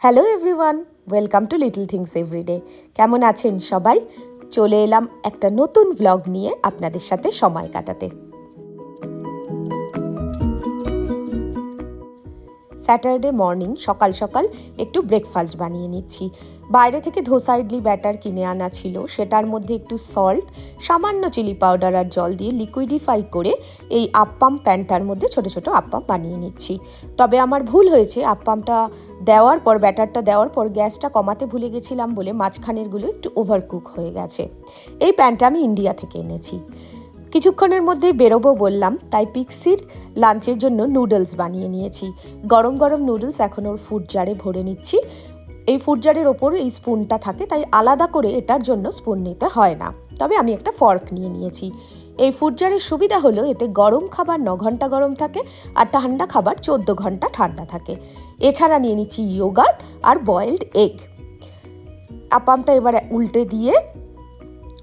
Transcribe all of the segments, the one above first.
Hello everyone, welcome to little things everyday. কেমন আছেন সবাই? চলে এলাম একটা নতুন ব্লগ নিয়ে আপনাদের সাথে সময় কাটাতে। স্যাটারডে মর্নিং সকাল সকাল একটু ব্রেকফাস্ট বানিয়ে নিচ্ছি। বাইরে থেকে ধোসা ইডলি ব্যাটার কিনে আনা ছিল, সেটার মধ্যে একটু সল্ট, সামান্য চিলি পাউডার আর জল দিয়ে লিকুইডিফাই করে এই আপ্পাম প্যানটার মধ্যে ছোট ছোট আপ্পাম বানিয়ে নিচ্ছি। তবে আমার ভুল হয়েছে, আপ্পামটা দেওয়ার পর, ব্যাটারটা দেওয়ার পর গ্যাসটা কমাতে ভুলে গেছিলাম বলে মাঝখানেরগুলো একটু ওভারকুক হয়ে গেছে। এই প্যানটা আমি ইন্ডিয়া থেকে এনেছি। কিছুক্ষণের মধ্যেই বেরোবো বললাম, তাই পিক্সির লাঞ্চের জন্য নুডলস বানিয়ে নিয়েছি। গরম গরম নুডলস এখন ওর ফুড জারে ভরে নিচ্ছি। এই ফুড জারের ওপর এই স্পুনটা থাকে, তাই আলাদা করে এটার জন্য স্পুন নিতে হয় না। তবে আমি একটা ফর্ক নিয়ে নিয়েছি। এই ফুড জারের সুবিধা হলো এতে গরম খাবার 9 ঘন্টা গরম থাকে আর ঠান্ডা খাবার 14 ঘন্টা ঠান্ডা থাকে। এছাড়া নিয়ে নিচ্ছি ইয়োগার্ট আর বয়েলড এগ। আপ্পামটা এবারে উল্টে দিয়ে,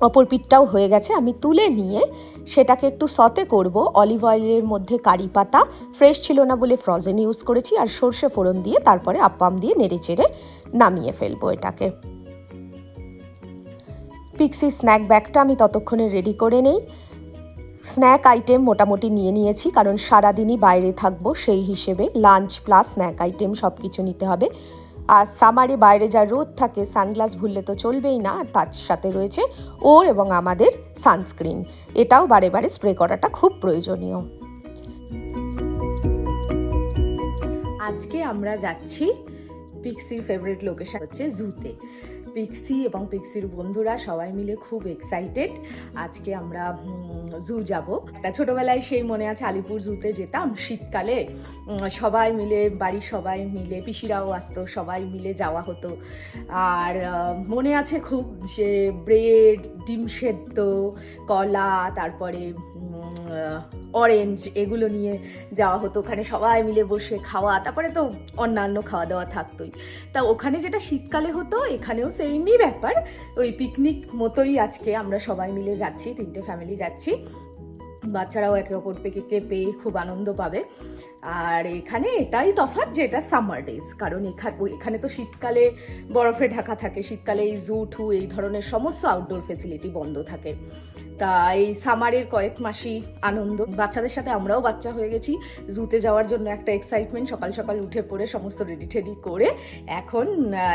অপর পিঠটাও হয়ে গেছে, আমি তুলে নিয়ে সেটাকে একটু সতে করব। অলিভ অয়েলের মধ্যে কারি পাতা, ফ্রেশ ছিল না বলে ফ্রোজেন ইউজ করেছি, আর সর্ষে ফোড়ন দিয়ে তারপরে আপ্পাম দিয়ে নেড়ে চেড়ে নামিয়ে ফেলবো এটাকে। পিক্সি স্ন্যাক ব্যাগটা আমি ততক্ষণে রেডি করে নেই। স্ন্যাক আইটেম মোটামুটি নিয়ে নিয়েছি, কারণ সারাদিনই বাইরে থাকবো, সেই হিসেবে লাঞ্চ প্লাস স্ন্যাক আইটেম সব কিছু নিতে হবে। আর সামারে বাইরে যা রোদ থাকে, সানগ্লাস ভুললে তো চলবেই না। আর তার সাথে রয়েছে ওর এবং আমাদের সানস্ক্রিন, এটাও বারে বারে স্প্রে করাটা খুব প্রয়োজনীয়। আজকে আমরা যাচ্ছি পিক্সির ফেভারিট লোকেশন হচ্ছে জুতে। পিক্সি এবং পিক্সির বন্ধুরা সবাই মিলে খুব এক্সাইটেড। আজকে আমরা জু যাব। ছোটবেলায় সেই মনে আছে, আলিপুর জুতে যেতাম শীতকালে, সবাই মিলে, বাড়ির সবাই মিলে, পিসিরাও আসতো, সবাই মিলে যাওয়া হতো। আর মনে আছে খুব যে ব্রেড, ডিম সেদ্ধ, কলা, তারপরে অরেঞ্জ, এগুলো নিয়ে যাওয়া হতো। ওখানে সবাই মিলে বসে খাওয়া, তারপরে তো অন্যান্য খাওয়া দাওয়া থাকতোই। তা ওখানে যেটা শীতকালে হতো, এখানেও সেমই ব্যাপার, ওই পিকনিক মতোই আজকে আমরা সবাই মিলে যাচ্ছি, 3টে ফ্যামিলি যাচ্ছি। বাচ্চারাও একে অপরকে পেয়ে খুব আনন্দ পাবে। আর এখানে এটাই তফাৎ যে এটা সামার ডেজ, কারণ এখানে তো শীতকালে বরফে ঢাকা থাকে, শীতকালে এই জু টু এই ধরনের সমস্ত আউটডোর ফেসিলিটি বন্ধ থাকে। তা এই সামারের কয়েক মাসই আনন্দ। বাচ্চাদের সাথে আমরাও বাচ্চা হয়ে গেছি। জুতে যাওয়ার জন্য একটা এক্সাইটমেন্ট, সকাল সকাল উঠে পড়ে সমস্ত রেডি টেডি করে এখন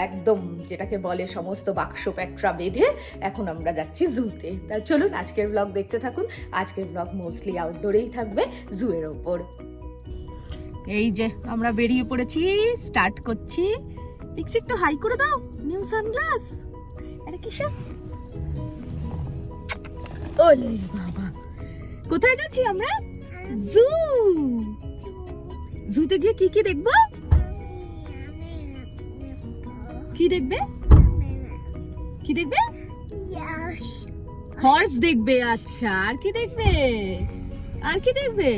একদম যেটাকে বলে সমস্ত বাক্স প্যাট্রা বেঁধে এখন আমরা যাচ্ছি জুতে। তা চলুন আজকের ব্লগ দেখতে থাকুন। আজকের ব্লগ মোস্টলি আউটডোরেই থাকবে, জুয়ের ওপর। এই যে আমরা বেরিয়ে পড়েছি, স্টার্ট করছি। পিক্সি একটু হাই করে দাও, নিউ সানগ্লাস। আরে কিসব, ওলে বাবা, কোথায় যাচ্ছি আমরা? জু। জুতে গিয়ে কি কি দেখবো? কি দেখবে? কি দেখবে? হর্স দেখবে। আচ্ছা, আর কি দেখবে? আর কি দেখবে?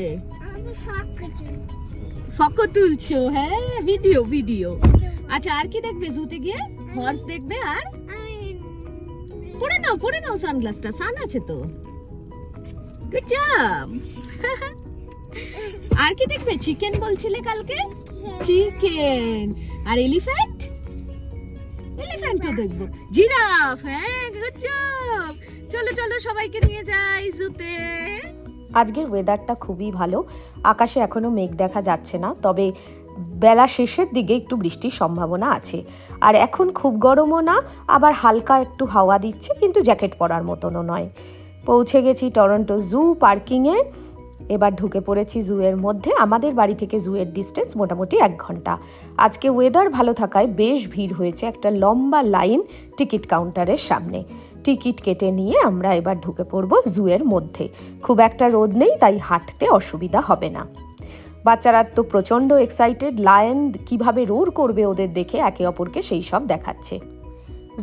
ফটো তুলছো? হ্যাঁ, ভিডিও। আচ্ছা, আর কি দেখবে জুতে গিয়ে? হর্স দেখবে। আর পরে নাও সানগ্লাসটা, সান আছে তো। Good job. আর কি দেখবে? চিকেন বলছিলে কালকে, চিকেন। আর এলিফ্যান্টও দেখবো। জিরাফ। হ্যাঁ, গুড জব। চলো সবাইকে নিয়ে যাই জুতে। আজকের ওয়েদারটা খুবই ভালো, আকাশে এখনো মেঘ দেখা যাচ্ছে না, তবে বেলা শেষের দিকে একটু বৃষ্টির সম্ভাবনা আছে। আর এখন খুব গরমও না, আবার হালকা একটু হাওয়া দিচ্ছে, কিন্তু জ্যাকেট পরার মতনও নয়। পৌঁছে গেছি টরন্টো জু পার্কিংয়ে। এবার ঢুকে পড়েছি জুয়ের মধ্যে। আমাদের বাড়ি থেকে জুয়ের ডিস্টেন্স মোটামুটি 1 ঘন্টা। আজকে ওয়েদার ভালো থাকায় বেশ ভিড় হয়েছে, একটা লম্বা লাইন টিকিট কাউন্টারের সামনে। টিকিট কেটে নিয়ে আমরা এবার ঢুকে পড়বো জুয়ের মধ্যে। খুব একটা রোদ নেই, তাই হাঁটতে অসুবিধা হবে না। বাচ্চারা তো প্রচণ্ড এক্সাইটেড, লায়ন কিভাবে রোর করবে ওদের দেখে একে অপরকে সেই সব দেখাচ্ছে।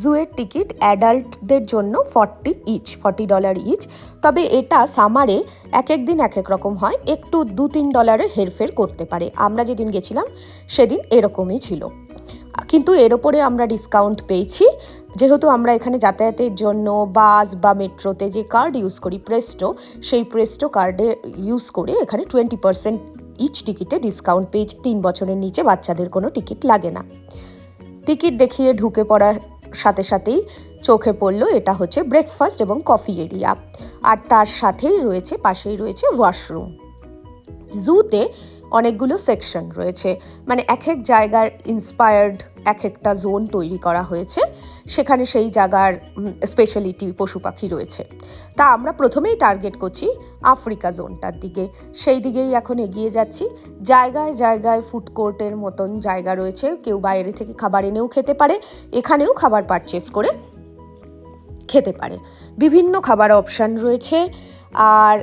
জুয়ের টিকিট অ্যাডাল্টদের জন্য $40 ইচ। তবে এটা সামারে এক দিন এক এক রকম হয়, একটু $2-3 হেরফের করতে পারে। আমরা যেদিন গেছিলাম সেদিন এরকমই ছিল, কিন্তু এর ওপরে আমরা ডিসকাউন্ট পেয়েছি। যেহেতু আমরা এখানে যাতায়াতের জন্য বাস বা মেট্রোতে যে কার্ড ইউজ করি, প্রেস্টো, সেই প্রেস্টো কার্ডে ইউজ করে এখানে 20% ইচ টিকিটে ডিসকাউন্ট পেয়েছি। 3 বছরের নিচে বাচ্চাদের কোনো টিকিট লাগে না। টিকিট দেখিয়ে ঢুকে পড়ার সাথে সাথেই চোখে পড়লো এটা হচ্ছে ব্রেকফাস্ট এবং কফি এরিয়া, আর তার সাথেই রয়েছে, পাশেই রয়েছে ওয়াশরুম। জুতে অনেকগুলো সেকশন রয়েছে, মানে এক এক জায়গার ইন্সপায়ার্ড এক একটা জোন তৈরি করা হয়েছে, সেখানে সেই জায়গার স্পেশালিটি পশু পাখি রয়েছে। তা আমরা প্রথমেই টার্গেট করছি আফ্রিকা জোনটার দিকে, সেই দিকেই এখন এগিয়ে যাচ্ছি। জায়গায় জায়গায় ফুড কোর্টের মতন জায়গা রয়েছে, কেউ বাইরে থেকে খাবার এনেও খেতে পারে, এখানেও খাবার পারচেস করে খেতে পারে। বিভিন্ন খাবার অপশান রয়েছে, আর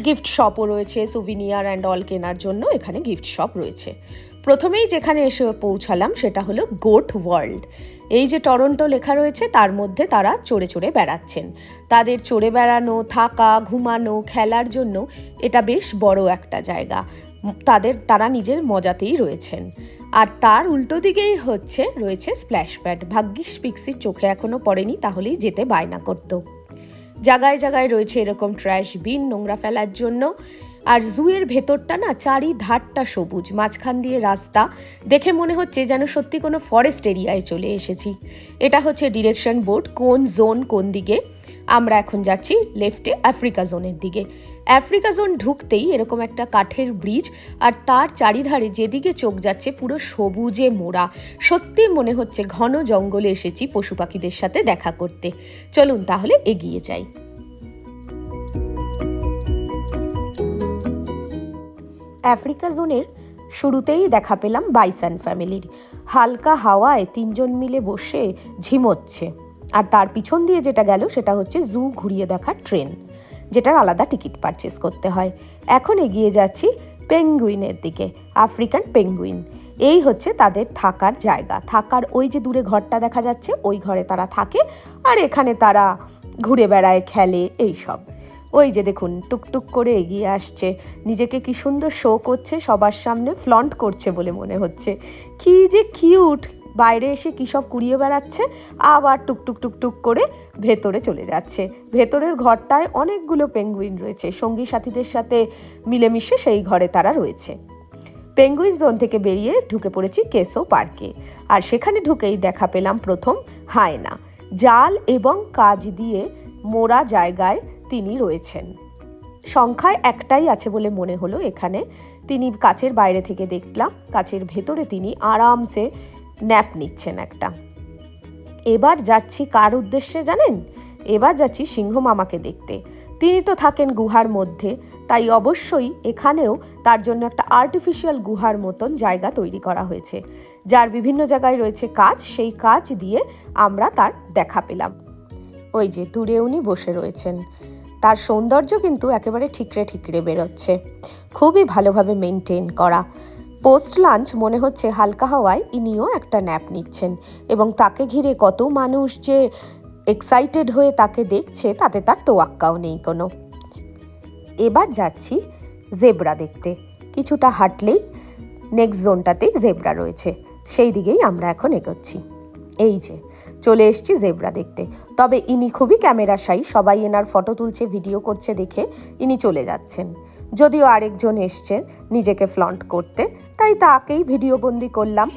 গিফট শপও রয়েছে, সুভিনিয়ার অ্যান্ড অল কেনার জন্য এখানে গিফট শপ রয়েছে। প্রথমেই যেখানে এসে পৌঁছালাম সেটা হলো গোট ওয়ার্ল্ড। এই যে টরন্টো লেখা রয়েছে তার মধ্যে তারা চড়ে চড়ে বেড়াচ্ছেন। তাদের চড়ে বেড়ানো, থাকা, ঘুমানো, খেলার জন্য এটা বেশ বড় একটা জায়গা। তারা নিজের মজাতেই রয়েছেন। আর তার উল্টো দিকেই রয়েছে স্প্ল্যাশ প্যাড। ভাগ্যিস পিক্সির চোখে এখনো পড়েনি, তাহলেই যেতে বায়না করতো। জায়গায় জায়গায় রয়েছে এরকম ট্র্যাশ বিন, নোংরা ফেলার জন্য। আর জুয়ের ভেতরটা না চারিধারটা সবুজ, মাঝখান দিয়ে রাস্তা, দেখে মনে হচ্ছে যেন সত্যি কোনো ফরেস্ট এরিয়ায় চলে এসেছি। এটা হচ্ছে ডিরেকশন বোর্ড, কোন জোন কোন দিকে। আমরা এখন যাচ্ছি লেফটে আফ্রিকা জোনের দিকে। আফ্রিকা জোন ঢুকতেই এরকম একটা কাঠের ব্রিজ, আর তার চারিধারে যেদিকে চোখ যাচ্ছে পুরো সবুজে মোড়া। সত্যি মনে হচ্ছে ঘন জঙ্গলে এসেছি পশু পাখিদের সাথে দেখা করতে। চলুন তাহলে এগিয়ে যাই। আফ্রিকা জোনের শুরুতেই দেখা পেলাম বাইসন ফ্যামিলির। হালকা হাওয়ায় তিনজন মিলে বসে ঝিমোচ্ছে। আর তার পিছন দিয়ে যেটা গেল সেটা হচ্ছে জু ঘুরিয়ে দেখার ট্রেন, যেটার আলাদা টিকিট পারচেস করতে হয়। এখন এগিয়ে যাচ্ছি পেঙ্গুইনের দিকে, আফ্রিকান পেঙ্গুইন। এই হচ্ছে তাদের থাকার জায়গা। থাকার ওই যে দূরে ঘরটা দেখা যাচ্ছে, ওই ঘরে তারা থাকে, আর এখানে তারা ঘুরে বেড়ায়, খেলে, এইসব। ওই যে দেখুন টুকটুক করে এগিয়ে আসছে, নিজেকে কি সুন্দর শো করছে, সবার সামনে ফ্লন্ট করছে বলে মনে হচ্ছে। কি যে কিউট, বাইরে এসে কী সব কুড়িয়ে বেড়াচ্ছে, আবার টুকটুক টুকটুক করে ভেতরে চলে যাচ্ছে। ভেতরের ঘরটায় অনেকগুলো পেঙ্গুইন রয়েছে, সঙ্গী সাথীদের সাথে মিলেমিশে সেই ঘরে তারা রয়েছে। পেঙ্গুইন জোন থেকে বেরিয়ে ঢুকে পড়েছি কেসো পার্কে, আর সেখানে ঢুকেই দেখা পেলাম প্রথম হায়না। জাল এবং কাজ দিয়ে মোড়া জায়গায় তিনি রয়েছেন। সংখ্যায় একটাই আছে বলে মনে হলো এখানে। তিনি কাচের বাইরে থেকে দেখলাম, কাচের ভেতরে তিনি আরামসে ন্যাপ নিচ্ছেন একটা। এবার যাচ্ছি কার উদ্দেশ্যে জানেন? এবার যাচ্ছি সিংহ মামাকে দেখতে। তিনি তো থাকেন গুহার মধ্যে, তাই অবশ্যই এখানেও তার জন্য একটা আর্টিফিশিয়াল গুহার মতন জায়গা তৈরি করা হয়েছে, যার বিভিন্ন জায়গায় রয়েছে কাচ। সেই কাচ দিয়ে আমরা তার দেখা পেলাম। ওই যে দূরে উনি বসে রয়েছেন। তার সৌন্দর্য কিন্তু একেবারে ঠিকরে ঠিকরে বেরোচ্ছে, খুবই ভালোভাবে মেনটেন করা। পোস্ট লাঞ্চ মনে হচ্ছে হালকা হাওয়ায় ইনিও একটা ন্যাপ নিচ্ছেন, এবং তাকে ঘিরে কত মানুষ যে এক্সাইটেড হয়ে তাকে দেখছে, তাতে তার তোয়াক্কাও নেই কোনো। এবার যাচ্ছি জেব্রা দেখতে। কিছুটা হাঁটলেই নেক্সট জোনটাতেই জেব্রা রয়েছে, সেই দিকেই আমরা এখন এগোচ্ছি। এই যে চলে এসছি জেব্রা দেখতে। তবে ইনি খুবই ক্যামেরা শাই, সবাই এনার ফটো তুলছে, ভিডিও করছে দেখে ইনি চলে যাচ্ছেন। যদিও আরেকজন এসছেন নিজেকে ফ্লন্ট করতে, তাই তাকেই ভিডিও বন্দি করলাম।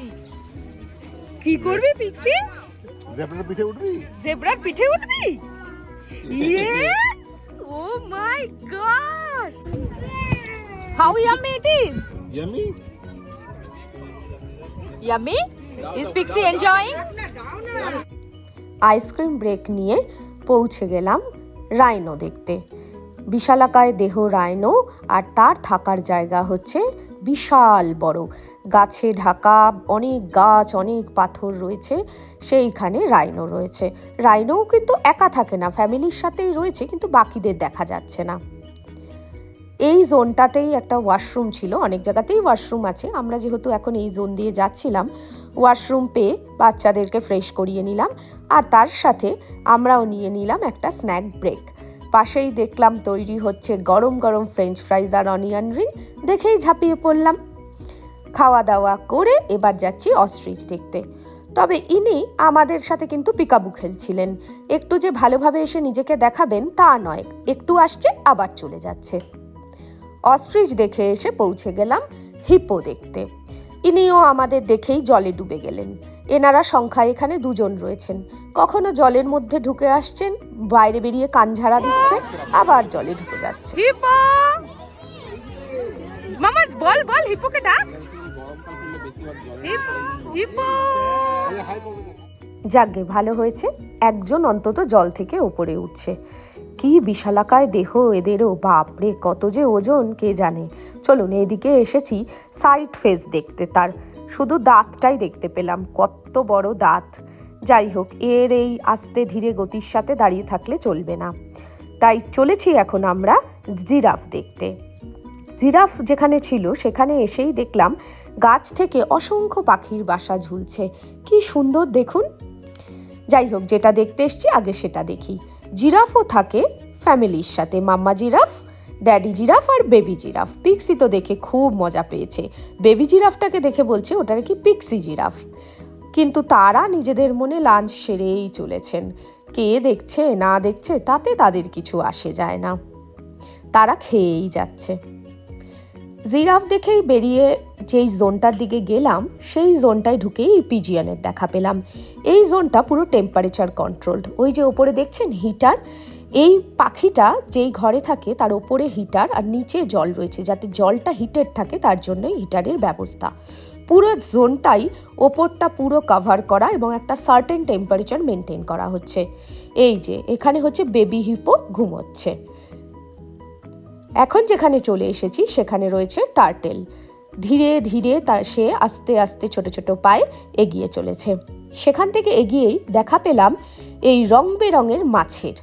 কি করবি পিক্সি? জেব্রার পিঠে উঠবি? জেব্রার পিঠে উঠবি? Yes! Oh my god! How yummy it is? Yummy? Yummy? Is Pixie enjoying? Ice cream break নিয়ে পৌঁছে গেলাম রাইনো দেখতে। বিশালাকায় দেহ রাইনো, আর তার থাকার জায়গা হচ্ছে বিশাল বড়, গাছে ঢাকা, অনেক গাছ, অনেক পাথর রয়েছে। সেইখানে রাইনো রয়েছে। রাইনোও কিন্তু একা থাকে না, ফ্যামিলির সাথেই রয়েছে, কিন্তু বাকিদের দেখা যাচ্ছে না। এই জোনটাতেই একটা ওয়াশরুম ছিল, অনেক জায়গাতেই ওয়াশরুম আছে। আমরা যেহেতু এখন এই জোন দিয়ে যাচ্ছিলাম, ওয়াশরুম পেয়ে বাচ্চাদেরকে ফ্রেশ করিয়ে নিলাম, আর তার সাথে আমরাও নিয়ে নিলাম একটা স্ন্যাক ব্রেক। পাশেই দেখলাম তৈরি হচ্ছে গরম গরম ফ্রেঞ্চ ফ্রাইজ আর অনিয়ন রিং, দেখেই ঝাঁপিয়ে পড়লাম। খাওয়া দাওয়া করে এবার যাচ্ছি অস্ট্রিচ দেখতে। তবে ইনি আমাদের সাথে কিন্তু পিকাবু খেলছিলেন। একটু যে ভালোভাবে এসে নিজেকে দেখাবেন তা নয়, একটু আসছে আবার চলে যাচ্ছে। অস্ট্রিচ দেখে এসে পৌঁছে গেলাম হিপো দেখতে। ইনিও আমাদের দেখেই জলে ডুবে গেলেন। এনারা সংখ্যায় এখানে 2 জন রয়েছেন। কখনো জলের মধ্যে ঢুকে আসছেন, বাইরে বেরিয়ে কান ঝাড়া দিচ্ছে, আবার জলে ঢুকে যাচ্ছে। হিপো মামা বল বল, হিপোকে ডাক। হিপো যাকগে, ভালো হয়েছে, একজন অন্তত জল থেকে ওপরে উঠছে। কি বিশালাকায় দেহ এদেরও, বাপরে কত যে ওজন কে জানে। চলুন, এদিকে এসেছি সাইড ফেস দেখতে, তার শুধু দাঁতটাই দেখতে পেলাম, কত বড় দাঁত। যাই হোক, এর এই আস্তে ধীরে গতির সাথে দাঁড়িয়ে থাকলে চলবে না, তাই চলেছি এখন আমরা জিরাফ দেখতে। জিরাফ যেখানে ছিল সেখানে এসেই দেখলাম গাছ থেকে অসংখ্য পাখির বাসা ঝুলছে, কি সুন্দর দেখুন। যাই হোক, যেটা দেখতে এসছি আগে সেটা দেখি। জিরাফও থাকে ফ্যামিলির সাথে, মাম্মা জিরাফ, ড্যাডি জিরাফ আর বেবি জিরাফ। পিক্সি তো দেখে খুব মজা পেয়েছে, বেবি জিরাফটাকে দেখে বলছে ওটা কি পিক্সি জিরাফ। কিন্তু তারা নিজেদের মনে লাঞ্চ সেরেই চলেছেন, কে দেখছে না দেখছে তাতে তাদের কিছু আসে যায় না, তারা খেয়েই যাচ্ছে। জিরাফ দেখেই বেরিয়ে যেই জোনটার দিকে গেলাম সেই জোনটায় ঢুকেই পিজিয়নের দেখা পেলাম। এই জোনটা পুরো টেম্পারেচার কন্ট্রোলড। ওই যে ওপরে দেখছেন হিটার, এই পাখিটা যেই ঘরে থাকে তার ওপরে হিটার আর নিচে জল রয়েছে, যাতে জলটা হিটেড থাকে তার জন্যই হিটারের ব্যবস্থা। পুরো জোনটাই ওপরটা পুরো কভার করা এবং একটা সার্টেন টেম্পারেচার মেনটেন করা হচ্ছে। এই যে এখানে হচ্ছে বেবি হিপো ঘুমোচ্ছে। এখন যেখানে চলে এসেছি সেখানে রয়েছে টার্টেল। ধীরে ধীরে সে আস্তে আস্তে ছোট ছোট পায়ে এগিয়ে চলেছে। সেখান থেকে এগিয়েই দেখা পেলাম এই রং বেরঙের মাছের,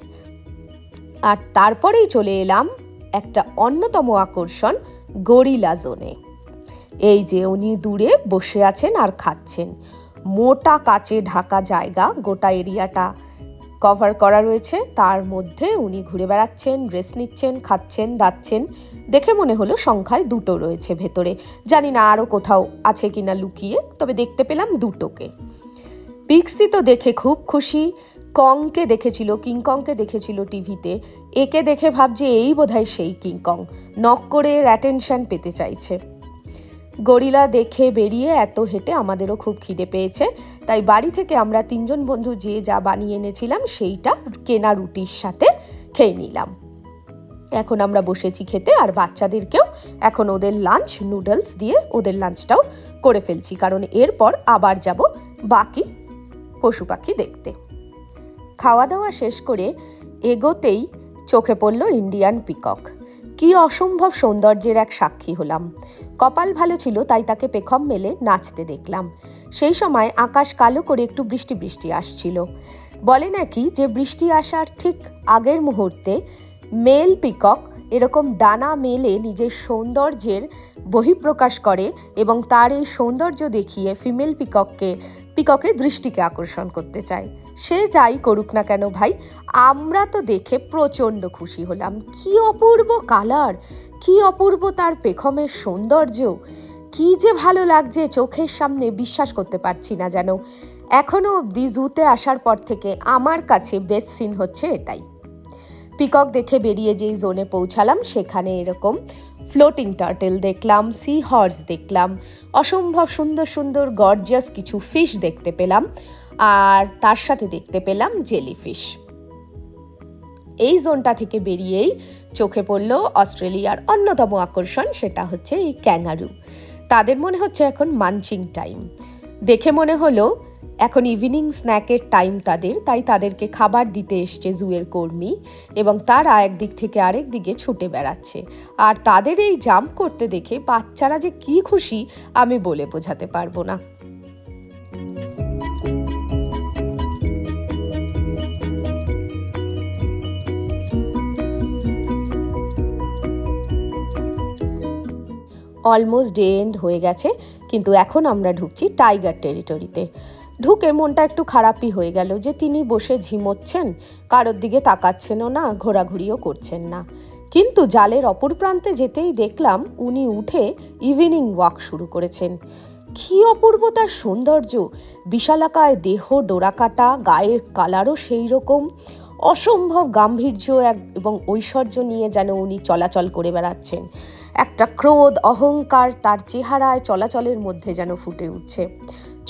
আর তারপরেই চলে এলাম একটা অন্যতম আকর্ষণ গরিলা জোনে। এই যে উনি দূরে বসে আছেন আর খাচ্ছেন, মোটা কাচে ঢাকা জায়গা, গোটা এরিয়াটা কভার করা রয়েছে, তার মধ্যে উনি ঘুরে বেড়াচ্ছেন, রেস্ট নিচ্ছেন, খাচ্ছেন, দাচ্ছেন। দেখে মনে হলো সংখ্যায় 2টো রয়েছে ভেতরে, জানি না আরও কোথাও আছে কিনা লুকিয়ে, তবে দেখতে পেলাম 2টোকে। পিক্সি তো দেখে খুব খুশি, কংকে দেখেছিল, কিংকংকে দেখেছিল টিভিতে, একে দেখে ভাবছে এই বোধহয় সেই কিংকং, নক করে এর অ্যাটেনশন পেতে চাইছে। গরিলা দেখে বেরিয়ে এত হেঁটে আমাদেরও খুব খিদে পেয়েছে, তাই বাড়ি থেকে আমরা 3 জন বন্ধু যে যা বানিয়ে এনেছিলাম সেইটা কেনা রুটির সাথে খেয়ে নিলাম। এখন আমরা বসেছি খেতে, আর বাচ্চাদেরকেও এখন ওদের লাঞ্চ নুডলস দিয়ে ওদের লাঞ্চটাও করে ফেলছি, কারণ এরপর আবার যাব বাকি পশু পাখি দেখতে। খাওয়া দাওয়া শেষ করে এগোতেই চোখে পড়ল ইন্ডিয়ান পিকক। কি অসম্ভব সৌন্দর্যের এক সাক্ষী হলাম। কপাল ভালো ছিল তাই তাকে পেখম মেলে নাচতে দেখলাম। সেই সময় আকাশ কালো করে একটু বৃষ্টি বৃষ্টি আসছিল। বলে নাকি যে বৃষ্টি আসার ঠিক আগের মুহূর্তে মেল পিকক এরকম ডানা মেলে নিজের সৌন্দর্যের বহিঃপ্রকাশ করে এবং তার এই সৌন্দর্য দেখিয়ে ফিমেল পিককের দৃষ্টিকে আকর্ষণ করতে চায়। সে যাই করুক না কেন ভাই, আমরা তো দেখে প্রচণ্ড খুশি হলাম। কি অপূর্ব কালার, কি অপূর্ব তার পেখমের সৌন্দর্য, কি যে ভালো লাগছে চোখের সামনে, বিশ্বাস করতে পারছি না যেন। এখনও অবধি জুতে আসার পর থেকে আমার কাছে বেস্ট সিন হচ্ছে এটাই। পিকক দেখে বেরিয়ে যেই জোনে পৌঁছালাম সেখানে এরকম ফ্লোটিং টার্টেল দেখলাম, সি হর্স দেখলাম, অসম্ভব সুন্দর সুন্দর গর্জিয়াস কিছু ফিশ দেখতে পেলাম, আর তার সাথে দেখতে পেলাম জেলিফিশ। এই জোনটা থেকে বেরিয়েই চোখে পড়ল অস্ট্রেলিয়ার অন্যতম আকর্ষণ, সেটা হচ্ছে এই ক্যাঙ্গারু। তাদের মনে হচ্ছে এখন মানচিং টাইম, দেখে মনে হলো এখন ইভিনিং স্ন্যাকের টাইম তাদের, তাই তাদেরকে খাবার দিতে এসছে জুয়ের কর্মী, এবং তারা একদিক থেকে আরেক দিকে ছুটে বেড়াচ্ছে। আর তাদের এই জাম্প করতে দেখে বাচ্চারা যে কি খুশি আমি বলে বোঝাতে পারবো না। অলমোস্ট ডে এন্ড হয়ে গেছে, কিন্তু এখন আমরা ঢুকছি টাইগার টেরিটরিতে। ঢুকে মনটা একটু খারাপই হয়ে গেল যে তিনি বসে ঝিমোচ্ছেন, কারোর দিকে তাকাচ্ছেনও না, ঘোরাঘুরিও করছেন না। কিন্তু জালের অপর প্রান্তে যেতেই দেখলাম উনি উঠে ইভিনিং ওয়াক শুরু করেছেন। কি অপূর্ব তার সৌন্দর্য, বিশালাকায় দেহ, ডোরাকাটা, গায়ের কালারও সেই রকম, অসম্ভব গাম্ভীর্য এবং ঐশ্বর্য নিয়ে যেন উনি চলাচল করে বেড়াচ্ছেন। একটা ক্রোধ, অহংকার তার চেহারায় চলাচলের মধ্যে যেন ফুটে উঠছে।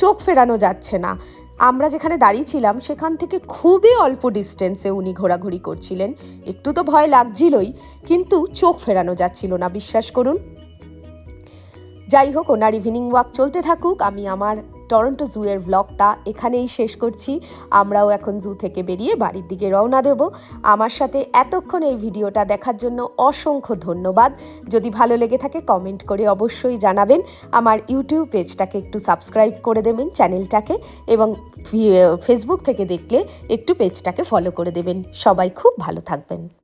চোখ ফেরানো যাচ্ছে না। আমরা যেখানে দাঁড়িয়েছিলাম সেখান থেকে খুবই অল্প ডিস্টেন্সে উনি ঘোরাঘুরি করছিলেন। একটু তো ভয় লাগছিলই, কিন্তু চোখ ফেরানো যাচ্ছিল না, বিশ্বাস করুন। যাই হোক, ওনার ইভিনিং ওয়াক চলতে থাকুক। আমি আমার টরন্টো জু এর ব্লগটা এখানেই শেষ করছি। আমরাও এখন জু থেকে বেরিয়ে বাড়ির দিকে রওনা দেব। আমার সাথে এতক্ষণ এই ভিডিওটা দেখার জন্য অসংখ্য ধন্যবাদ। যদি ভালো লেগে থাকে কমেন্ট করে অবশ্যই জানাবেন। আমার ইউটিউব পেজটাকে একটু সাবস্ক্রাইব করে দেবেন, চ্যানেলটাকে, এবং ফেসবুক থেকে দেখলে একটু পেজটাকে ফলো করে দেবেন। সবাই খুব ভালো থাকবেন।